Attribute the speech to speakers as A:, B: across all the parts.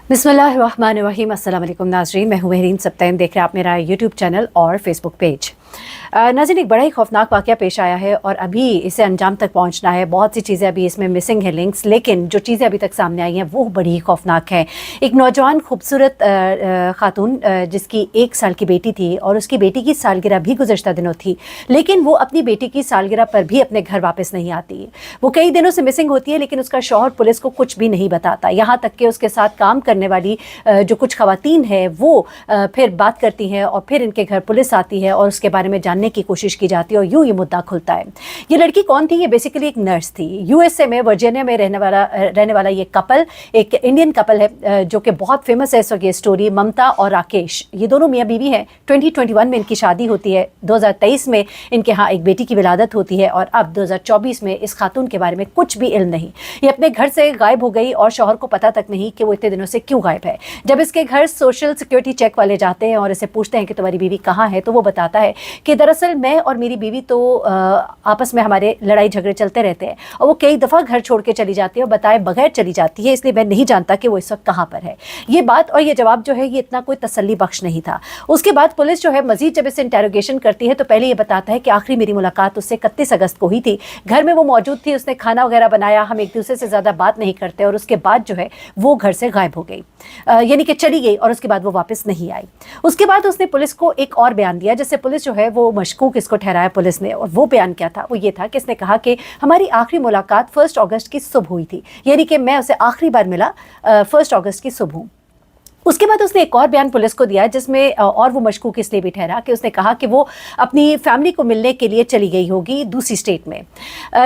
A: बिस्मिल्लाहिर्रहमानिर्रहीम। अस्सलाम वालेकुम नाज़रीन, मैं हूँ महरीन सब्तैन। देख रहे हैं आप मेरा यूट्यूब चैनल और फेसबुक पेज। नाज़रीन, एक बड़ा ही खौफनाक वाक़या पेश आया है और अभी इसे अंजाम तक पहुँचना है। बहुत सी चीज़ें अभी इसमें मिसिंग है, लिंक्स, लेकिन जो चीज़ें अभी तक सामने आई हैं वो बड़ी ही खौफनाक है। एक नौजवान खूबसूरत खातून जिसकी 1 साल की बेटी थी और उसकी बेटी की सालगिरह भी गुज़श्ता दिनों थी, लेकिन वो अपनी बेटी की सालगिरह पर भी अपने घर वापस नहीं आती। वो कई दिनों से मिसिंग होती है, लेकिन उसका शौहर पुलिस को कुछ भी नहीं बताता। यहाँ तक कि उसके साथ काम करने वाली जो कुछ ख़वातीन है वो फिर बात करती हैं और फिर इनके घर पुलिस आती है और उसके बारे में जानने की कोशिश की जाती है और यूं ये मुद्दा खुलता है। ये लड़की कौन थी? ये बेसिकली एक नर्स थी। यूएसए में वर्जीनिया में रहने वाला ये कपल एक इंडियन कपल है जो कि बहुत फेमस है इस वक्त। ये स्टोरी ममता और राकेश, ये दोनों मियाँ बीवी हैं। 2021 में इनकी शादी होती है, 2023 में इनके यहाँ एक बेटी की विलादत होती है और अब 2024 में इस खातून के बारे में कुछ भी इल्म नहीं। ये अपने घर से गायब हो गई और शौहर को पता तक नहीं कि वो इतने दिनों से क्यों गायब है। जब इसके घर सोशल सिक्योरिटी चेक वाले जाते हैं और इसे पूछते हैं कि तुम्हारी बीवी कहाँ है, तो वो बताता है कि दरअसल मैं और मेरी बीवी तो आपस में हमारे लड़ाई झगड़े चलते रहते हैं और वो कई दफ़ा घर छोड़ के चली जाती है और बताए बगैर चली जाती है, इसलिए मैं नहीं जानता कि वो इस वक्त कहाँ पर है। ये बात और ये जवाब जो है ये इतना कोई तसल्ली बख्श नहीं था। उसके बाद पुलिस जो है मजीद जब इसे इंटेरोगेशन करती है तो पहले ये बताता है कि आखिरी मेरी मुलाकात उससे 31 अगस्त को हुई थी। घर में वो मौजूद थी, उसने खाना वगैरह बनाया, हम एक दूसरे से ज़्यादा बात नहीं करते और उसके बाद जो है वो घर से गायब हो गई, यानी कि चली गई और उसके बाद वो वापस नहीं आई। उसके बाद उसने पुलिस को एक और बयान दिया जिससे पुलिस जो है वो मशकूक इसको ठहराया पुलिस ने। और वो बयान क्या था? वो ये था कि इसने कहा कि हमारी आखिरी मुलाकात 1 अगस्त की सुबह हुई थी, यानी कि मैं उसे आखिरी बार मिला 1 अगस्त की सुबह। उसके बाद उसने एक और बयान पुलिस को दिया जिसमें और वो मशकूक इसलिए भी ठहरा कि उसने कहा कि वो अपनी फैमिली को मिलने के लिए चली गई होगी दूसरी स्टेट में।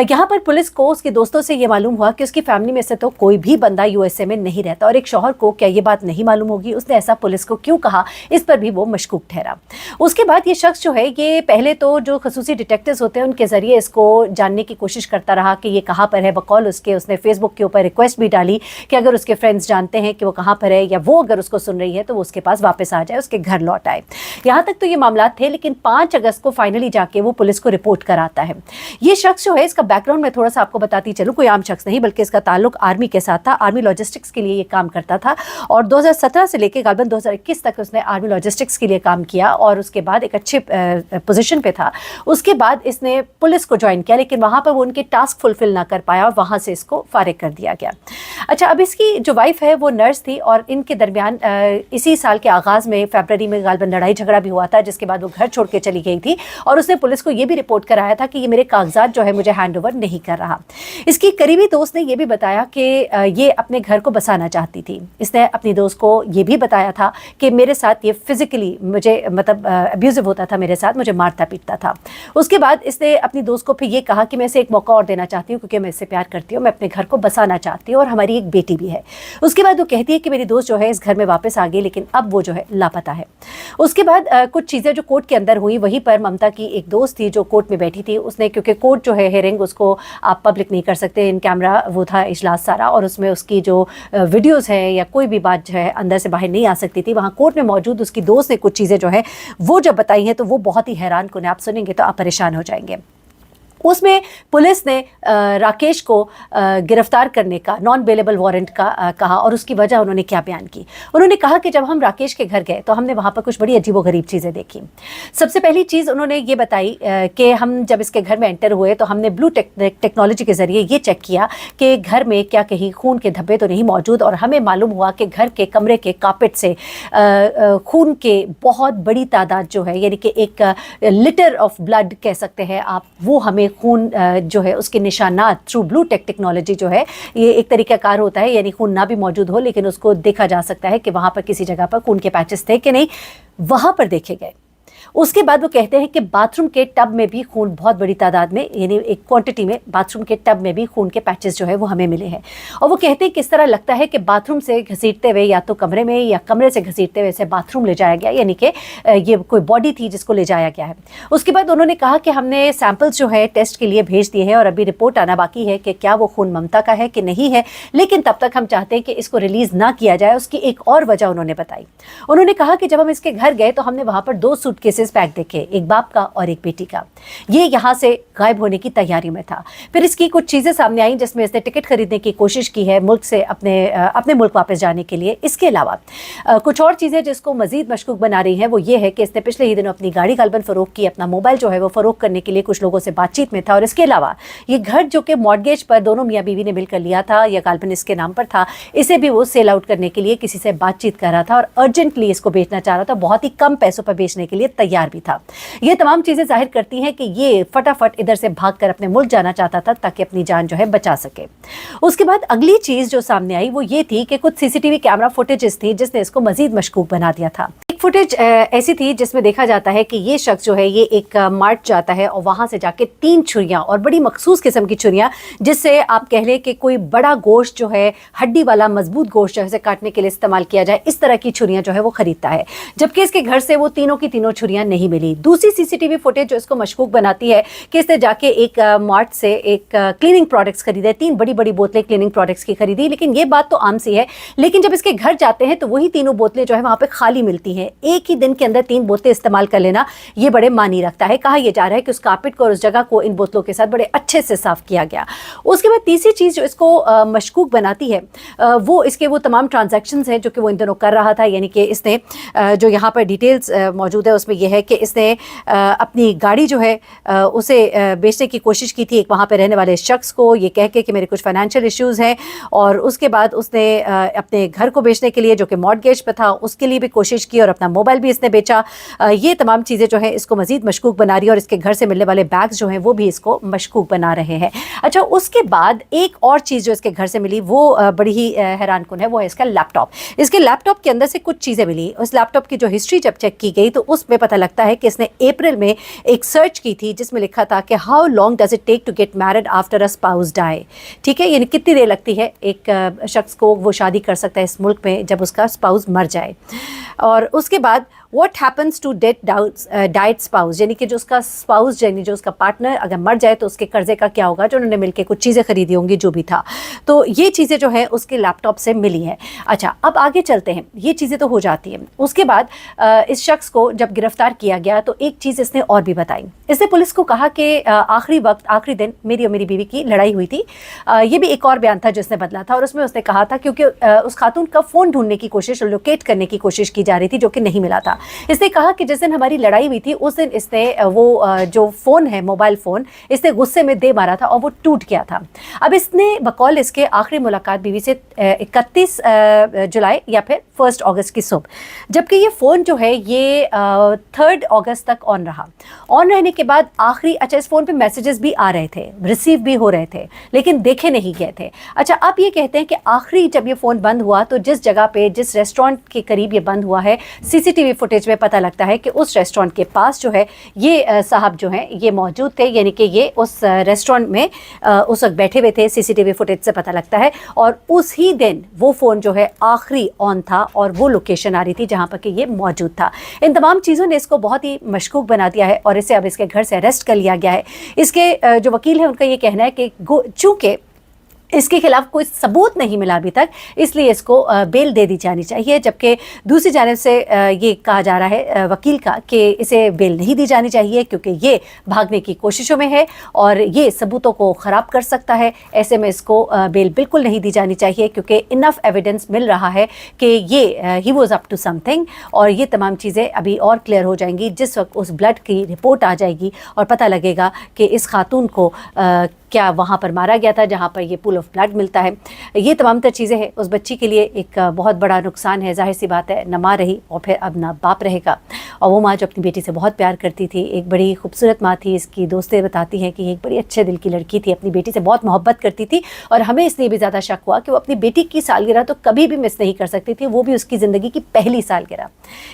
A: यहाँ पर पुलिस को उसके दोस्तों से ये मालूम हुआ कि उसकी फैमिली में से तो कोई भी बंदा यूएसए में नहीं रहता और एक शौहर को क्या ये बात नहीं मालूम होगी? उसने ऐसा पुलिस को क्यों कहा, इस पर भी वो मशकूक ठहरा। उसके बाद ये शख्स जो है ये पहले तो जो खसूसी डिटेक्टिव्स होते हैं उनके ज़रिए इसको जानने की कोशिश करता रहा कि ये कहाँ पर है। बकौल उसके उसने फेसबुक के ऊपर रिक्वेस्ट भी डाली कि अगर उसके फ्रेंड्स जानते हैं कि वो कहाँ पर है या वो अगर उसको सुन रही है तो वो उसके पास वापस आ जाए, उसके घर लौट आए। यहाँ तक तो ये मामला थे, लेकिन 5 अगस्त को फाइनली जाके वो पुलिस को रिपोर्ट कराता है। ये शख्स जो है इसका बैकग्राउंड मैं थोड़ा सा आपको बताती चलूँ, कोई आम शख्स नहीं बल्कि इसका ताल्लुक आर्मी के साथ था। आर्मी लॉजिस्टिक्स के लिए ये काम करता था और 2017 से लेकर गालबन 2021 तक उसने आर्मी लॉजिस्टिक्स के लिए काम किया और उसके बाद एक अच्छे पोजीशन पे था। उसके बाद इसने पुलिस को ज्वाइन किया, लेकिन वहाँ पर वो उनके टास्क फुलफिल ना कर पाया और वहाँ से इसको फारिग कर दिया गया। अच्छा, अब इसकी जो वाइफ है वो नर्स थी और इनके दरमियान इसी साल के आगाज़ में फरवरी में गालबन लड़ाई झगड़ा भी हुआ था, जिसके बाद वो घर छोड़ के चली गई थी और उसने पुलिस को ये भी रिपोर्ट कराया था कि ये मेरे कागजात जो है मुझे हैंड ओवर नहीं कर रहा। इसकी करीबी दोस्त ने ये भी बताया कि ये अपने घर को बसाना चाहती थी। इसने अपनी दोस्त को ये भी बताया था कि मेरे साथ ये फिज़िकली मुझे मतलब अब्यूज़िव होता था, मेरे साथ मुझे मारता पीटता था। उसके बाद इसने अपनी दोस्त को फिर ये कहा कि मैं इसे एक मौका और देना चाहती हूँ क्योंकि मैं इससे प्यार करती हूँ, मैं अपने घर को बसाना चाहती हूँ और हमारी एक बेटी भी है। उसके बाद वो कहती है कि मेरी दोस्त जो है इस घर में वापस आ गई, लेकिन अब वो जो है लापता है। उसके बाद कुछ चीज़ें जो कोर्ट के अंदर हुई, वहीं पर ममता की एक दोस्त थी जो कोर्ट में बैठी थी। उसने, क्योंकि कोर्ट जो है हेयरिंग उसको आप पब्लिक नहीं कर सकते, इन कैमरा वो था इजलास सारा, और उसमें उसकी जो वीडियोज़ है या कोई भी बात जो है अंदर से बाहर नहीं आ सकती थी। वहाँ कोर्ट में मौजूद उसकी दोस्त ने कुछ चीज़ें जो है वो जब बताई हैं तो वो बहुत ही हैरान कुन, आप सुनेंगे तो आप परेशान हो जाएंगे। उसमें पुलिस ने राकेश को गिरफ्तार करने का नॉन बेलेबल वारंट का कहा और उसकी वजह उन्होंने क्या बयान की। उन्होंने कहा कि जब हम राकेश के घर गए तो हमने वहाँ पर कुछ बड़ी अजीबोगरीब चीज़ें देखी। सबसे पहली चीज़ उन्होंने ये बताई कि हम जब इसके घर में एंटर हुए तो हमने ब्लू टेक्नोलॉजी के ज़रिए ये चेक किया कि घर में क्या कहीं खून के धब्बे तो नहीं मौजूद, और हमें मालूम हुआ कि घर के कमरे के कार्पेट से खून के बहुत बड़ी तादाद जो है, यानी कि एक लिटर ऑफ ब्लड कह सकते हैं आप, वो हमें खून जो है उसके निशानात थ्रू ब्लू टेक्नोलॉजी जो है, ये एक तरीक़ाकार होता है, यानी खून ना भी मौजूद हो लेकिन उसको देखा जा सकता है कि वहाँ पर किसी जगह पर खून के पैचेस थे कि नहीं, वहाँ पर देखे गए। उसके बाद वो कहते हैं कि बाथरूम के टब में भी खून बहुत बड़ी तादाद में, यानी एक क्वांटिटी में बाथरूम के टब में भी खून के पैचेस जो है वो हमें मिले हैं। और वो कहते हैं किस तरह लगता है कि बाथरूम से घसीटते हुए या तो कमरे में या कमरे से घसीटते हुए से बाथरूम ले जाया गया, यानी कि ये कोई बॉडी थी जिसको ले जाया गया है। उसके बाद उन्होंने कहा कि हमने सैम्पल्स जो है टेस्ट के लिए भेज दिए हैं और अभी रिपोर्ट आना बाकी है कि क्या वो खून ममता का है कि नहीं है, लेकिन तब तक हम चाहते हैं कि इसको रिलीज़ ना किया जाए। उसकी एक और वजह उन्होंने बताई। उन्होंने कहा कि जब हम इसके घर गए तो हमने वहाँ पर 2 सूटकेस सूटकेसेस पैक देखे, एक बाप का और एक बेटी का। ये यहाँ से गायब होने की तैयारी में था। फिर इसकी कुछ चीज़ें सामने आई जिसमें इसने टिकट खरीदने की कोशिश की है मुल्क से अपने मुल्क वापस जाने के लिए। इसके अलावा कुछ और चीज़ें जिसको मजीद मशकूक बना रही हैं वो ये है कि इसने पिछले ही दिनों अपनी गाड़ी गालबन फ़रोख्त की, अपना मोबाइल जो है वो फ़रोख्त करने के लिए कुछ लोगों से बातचीत में था। और इसके अलावा ये घर जो कि मॉर्गेज पर दोनों मियाँ बीवी ने मिलकर लिया था या गालबन इसके नाम पर था, इसे भी वो सेल आउट करने के लिए किसी से बातचीत कर रहा था और अर्जेंटली इसको बेचना चाह रहा था, बहुत ही कम पैसों पर बेचने के लिए तैयार भी था। ये तमाम चीज़ें जाहिर करती हैं कि ये फटाफट इधर से भागकर अपने मुल्क जाना चाहता था ताकि अपनी जान जो है बचा सके। उसके बाद अगली चीज़ जो सामने आई वो ये थी कि कुछ सीसीटीवी कैमरा फुटेजेस थी जिसने इसको मजीद मशकूक बना दिया था। एक फुटेज ऐसी थी जिसमें देखा जाता है कि ये शख्स जो है ये एक मार्ट जाता है और वहाँ से जाके 3 छुरियाँ और बड़ी मखसूस किस्म की छुरियाँ, जिससे आप कह लें कि कोई बड़ा गोश्त जो है, हड्डी वाला मजबूत गोश्त जो है काटने के लिए इस्तेमाल किया जाए, इस तरह की छुरियाँ जो है वो खरीदता है। जबकि इसके घर से वो तीनों की तीनों छुरियाँ नहीं मिली। दूसरी सीसीटीवी फुटेज जो इसको मशकूक बनाती है कि इसने जाके एक मार्ट से एक क्लीनिंग प्रोडक्ट्स खरीदे, 3 बड़ी बड़ी बोतलें क्लीनिंग प्रोडक्ट्स की खरीदी। लेकिन ये बात तो आम सी है, लेकिन जब इसके घर जाते हैं तो वही तीनों बोतलें जो है वहाँ पे खाली मिलती हैं। एक ही दिन के अंदर 3 बोतलें इस्तेमाल कर लेना ये बड़े मानी रखता है। कहा यह जा रहा है कि उस कारपेट को और उस जगह को इन बोतलों के साथ बड़े अच्छे से साफ किया गया। उसके बाद तीसरी चीज़ जो इसको मशकूक बनाती है वो इसके वो तमाम ट्रांजैक्शंस हैं जो कि वो इन दिनों कर रहा था। यानी कि इसने जो यहाँ पर डिटेल्स मौजूद है उसमें यह है कि इसने अपनी गाड़ी जो है उसे बेचने की कोशिश की थी एक वहाँ पर रहने वाले शख्स को, ये कह के कि मेरे कुछ फाइनेंशियल इश्यूज़ हैं। और उसके बाद उसने अपने घर को बेचने के लिए जो कि मॉर्गेज पे था उसके लिए भी कोशिश की और अपना मोबाइल भी इसने बेचा। ये तमाम चीज़ें जो है इसको मज़ीद मशकूक बना रही है और इसके घर से मिलने वाले बैग्स जो हैं वो भी इसको मशकूक बना रहे हैं। अच्छा, उसके बाद एक और चीज़ जो इसके घर से मिली वो बड़ी ही हैरान कुन है, वो है इसका लैपटॉप। इसके लैपटॉप के अंदर से कुछ चीज़ें मिली। उस लैपटॉप की जो हिस्ट्री जब चेक की गई तो उसमें पता लगता है कि इसने अप्रैल में एक सर्च की थी जिसमें लिखा था कि how long does it take to get married after a spouse die. ठीक है, यानी कितनी देर लगती है एक शख्स को वो शादी कर सकता है इस मुल्क में जब उसका स्पाउस मर जाए। और उसके बाद what happens to that died spouse, यानी कि जो उसका स्पाउस यानी जो उसका पार्टनर अगर मर जाए तो उसके कर्जे का क्या होगा, जो उन्होंने मिलकर कुछ चीज़ें खरीदी होंगी जो भी था। तो ये चीज़ें जो है उसके लैपटॉप से मिली हैं। अच्छा, अब आगे चलते हैं। ये चीज़ें तो हो जाती हैं। उसके बाद इस शख्स को जब गिरफ्तार किया गया तो एक चीज़ इसने और भी बताई। इसने पुलिस को कहा कि आखिरी दिन मेरी और मेरी बीवी की लड़ाई हुई थी। ये भी एक और बयान था जिसने बदला था और उसमें उसने कहा था क्योंकि उस खातून का फ़ोन ढूंढने की कोशिश और लोकेट करने की कोशिश की जा रही थी जो कि नहीं मिला था। इसने कहा कि जिस दिन हमारी लड़ाई हुई थी उस दिन इसने वो जो फ़ोन है मोबाइल फ़ोन इसने गुस्से में दे मारा था और वो टूट गया था। अब इसने बकौल इसके आखिरी मुलाकात बीवी से 31 जुलाई या फिर 1 अगस्त की सुबह, जबकि ये फ़ोन जो है ये 3 अगस्त तक ऑन रहा। ऑन रहने के बाद आखिरी, अच्छा, इस फ़ोन पे मैसेजेस भी आ रहे थे, रिसीव भी हो रहे थे, लेकिन देखे नहीं गए थे। अच्छा, अब ये कहते हैं कि आखिरी जब ये फ़ोन बंद हुआ तो जिस जगह पे जिस रेस्टोरेंट के करीब ये बंद हुआ है सीसीटीवी फुटेज में पता लगता है कि उस रेस्टोरेंट के पास जो है ये साहब जो हैं ये मौजूद थे। यानी कि ये उस रेस्टोरेंट में उस वक्त बैठे हुए थे, सीसीटीवी फुटेज से पता लगता है। और उसी दिन वो फ़ोन जो है आखिरी ऑन था और वो लोकेशन आ रही थी जहाँ पर कि ये मौजूद था। इन तमाम चीज़ों ने इसको बहुत ही मशकूक बना दिया है और इसे अब इसके घर से अरेस्ट कर लिया गया है। इसके जो वकील है उनका ये कहना है कि चूँकि इसके खिलाफ कोई सबूत नहीं मिला अभी तक, इसलिए इसको बेल दे दी जानी चाहिए। जबकि दूसरी जानिब से ये कहा जा रहा है वकील का कि इसे बेल नहीं दी जानी चाहिए क्योंकि ये भागने की कोशिशों में है और ये सबूतों को ख़राब कर सकता है। ऐसे में इसको बेल बिल्कुल नहीं दी जानी चाहिए क्योंकि इनफ एविडेंस मिल रहा है कि ये ही वॉज अप टू समथिंग। और ये तमाम चीज़ें अभी और क्लियर हो जाएंगी जिस वक्त उस ब्लड की रिपोर्ट आ जाएगी और पता लगेगा कि इस खातून को क्या वहाँ पर मारा गया था जहाँ पर ये पूल ऑफ ब्लड मिलता है। ये तमाम तर चीज़ें हैं। उस बच्ची के लिए एक बहुत बड़ा नुकसान है, जाहिर सी बात है, न माँ रही और फिर अब ना बाप रहेगा। और वो माँ जो अपनी बेटी से बहुत प्यार करती थी, एक बड़ी खूबसूरत माँ थी। इसकी दोस्तें बताती हैं कि एक बड़ी अच्छे दिल की लड़की थी, अपनी बेटी से बहुत मोहब्बत करती थी। और हमें इसलिए भी ज़्यादा शक हुआ कि वो अपनी बेटी की सालगिरह तो कभी भी मिस नहीं कर सकती थी, वो भी उसकी ज़िंदगी की पहली सालगिरह।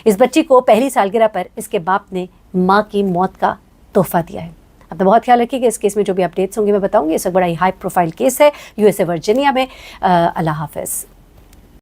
A: इस बच्ची को पहली सालगिरह पर इसके बाप ने माँ की मौत का तोहफा दिया है। अपना बहुत ख्याल रखिएगा। इस केस में जो भी अपडेट्स होंगे मैं बताऊंगी। इस बड़ा ही हाई प्रोफाइल केस है यूएसए वर्जीनिया में। अल्लाह हाफ़िज़।